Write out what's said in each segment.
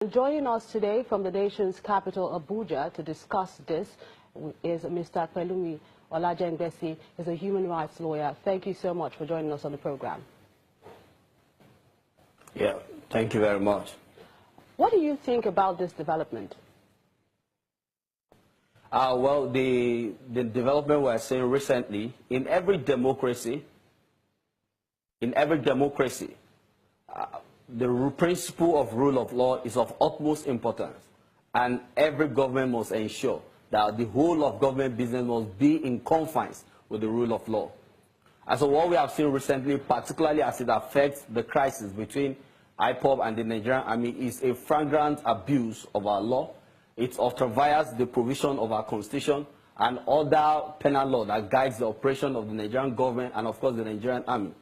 Joining us today from the nation's capital, Abuja, to discuss this is Mr. Pelumi Olajengbesi, is a human rights lawyer. Thank you so much for joining us on the program. Yeah, thank you very much. What do you think about this development? Well, the development we're seeing recently, in every democracy, the principle of rule of law is of utmost importance, and every government must ensure that the whole of government business must be in confines with the rule of law. And so what we have seen recently, particularly as it affects the crisis between IPOB and the Nigerian army, is a flagrant abuse of our law. It ultraviolates the provision of our constitution and other penal law that guides the operation of the Nigerian government and, of course, the Nigerian army.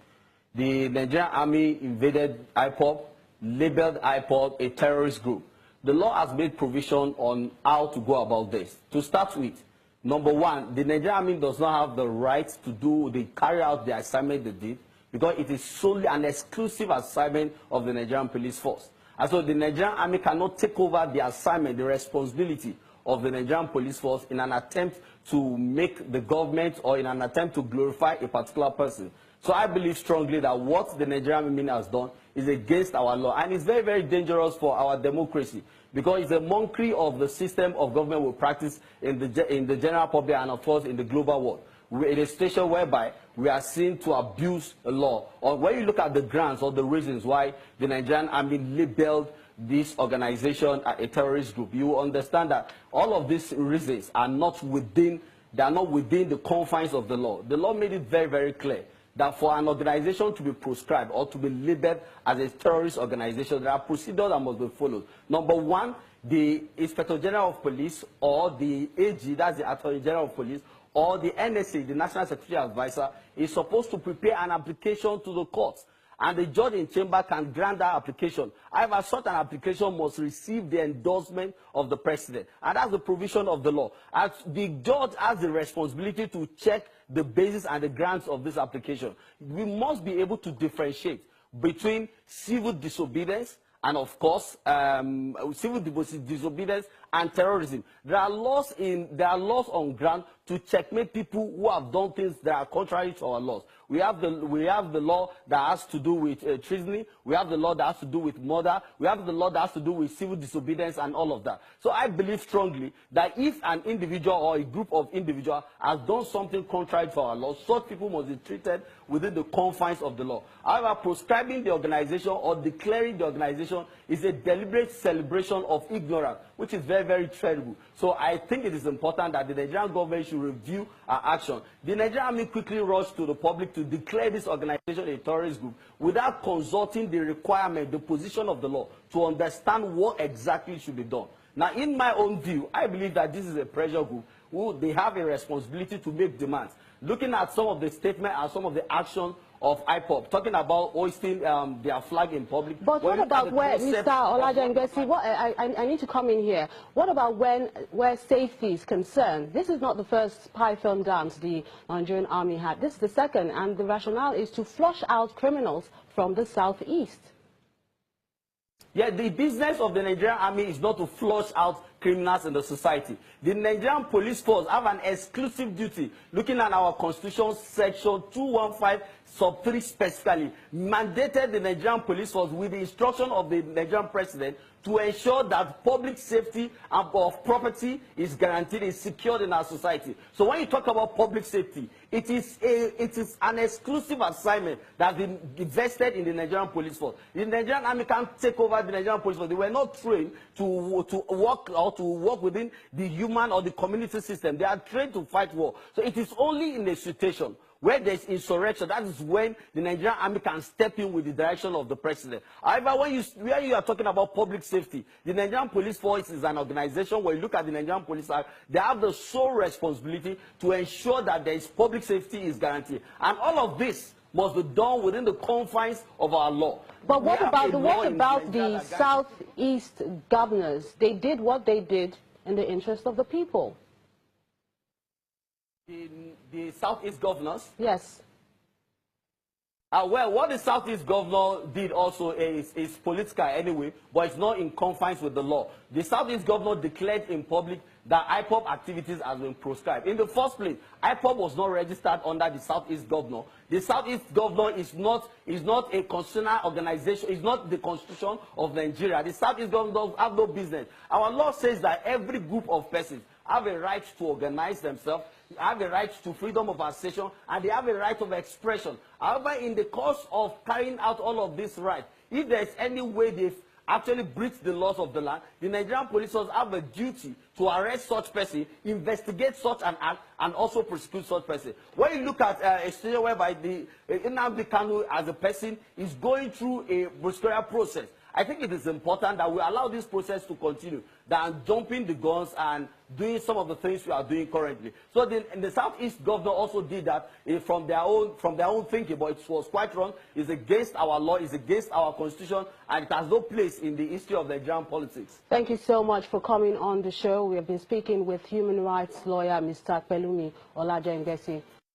The Nigerian army invaded IPOB, labeled IPOB a terrorist group. The law has made provision on how to go about this. To start with, number one, the Nigerian army does not have the right to carry out the assignment they did, because it is solely an exclusive assignment of the Nigerian police force. And so the Nigerian army cannot take over the assignment, the responsibility of the Nigerian police force in an attempt to make the government or in an attempt to glorify a particular person. So I believe strongly that what the Nigerian army has done is against our law, and it's very, very dangerous for our democracy, because it's a mockery of the system of government we practice in the general public and, of course, in the global world. We're in a situation whereby we are seen to abuse the law. Or when you look at the grounds or the reasons why the Nigerian army labeled this organization a terrorist group, you will understand that all of these reasons are not within the confines of the law. The law made it very, very clear that for an organization to be proscribed or to be labeled as a terrorist organization, there are procedures that must be followed. Number one, the Inspector General of Police or the AG, that's the Attorney General of Police, or the NSA, the National Security Advisor, is supposed to prepare an application to the courts, and the judge in chamber can grant that application. However, such an application must receive the endorsement of the president, and that's the provision of the law. As the judge has the responsibility to check the basis and the grounds of this application. We must be able to differentiate between civil disobedience and, of course, civil disobedience and terrorism. There are laws on ground to checkmate people who have done things that are contrary to our laws. We have the law that has to do with treason. We have the law that has to do with murder. We have the law that has to do with civil disobedience and all of that. So I believe strongly that if an individual or a group of individuals has done something contrary to our laws, such people must be treated within the confines of the law. However, proscribing the organization or declaring the organization is a deliberate celebration of ignorance, which is very, very terrible. So I think it is important that the Nigerian government should review our action. The Nigerian army quickly rushed to the public to declare this organization a terrorist group without consulting the requirement, the position of the law, to understand what exactly should be done. Now, in my own view, I believe that this is a pressure group who they have a responsibility to make demands. Looking at some of the statements and some of the actions of IPOB, talking about hoisting their flag in public. But what about where, Mr. Olajengbesi, I need to come in here. What about where safety is concerned? This is not the first python dance the Nigerian army had. This is the second, and the rationale is to flush out criminals from the southeast. Yeah, the business of the Nigerian army is not to flush out criminals in the society. The Nigerian police force have an exclusive duty, looking at our constitution section 215 sub 3 specifically, mandated the Nigerian police force with the instruction of the Nigerian president to ensure that public safety and of property is guaranteed, is secured in our society. So when you talk about public safety, it is an exclusive assignment that has been vested in the Nigerian police force. The Nigerian army can't take over the Nigerian police force. They were not trained to work within the human or the community system. They are trained to fight war. So it is only in a situation where there is insurrection, that is when the Nigerian army can step in with the direction of the president. However, when you are talking about public safety, the Nigerian police force is an organization where you look at the Nigerian police act, they have the sole responsibility to ensure that there is public safety is guaranteed. And all of this must be done within the confines of our law. But what about the southeast governors? They did what they did in the interest of the people. The southeast governors? Yes. Well, what the Southeast governor did also is political anyway, but it's not in confines with the law. The Southeast governor declared in public that IPOB activities have been proscribed. In the first place, IPOB was not registered under the Southeast governor. The Southeast governor is not a constitutional organization, is not the constitution of Nigeria. The Southeast governor have no business. Our law says that every group of persons have a right to organize themselves, have a right to freedom of association, and they have a right of expression. However, in the course of carrying out all of these rights, if there is any way they've actually breached the laws of the land, the Nigerian police force have a duty to arrest such person, investigate such an act, and also prosecute such person. When you look at a situation whereby the Nnamdi Kanu as a person is going through a procedural process, I think it is important that we allow this process to continue than jumping the guns and doing some of the things we are doing currently. So the Southeast governor also did that from their own thinking, but it was quite wrong. It's against our law, it's against our constitution, and it has no place in the history of Nigerian politics. Thank you so much for coming on the show. We have been speaking with human rights lawyer Mr. Pelumi Olajengesi.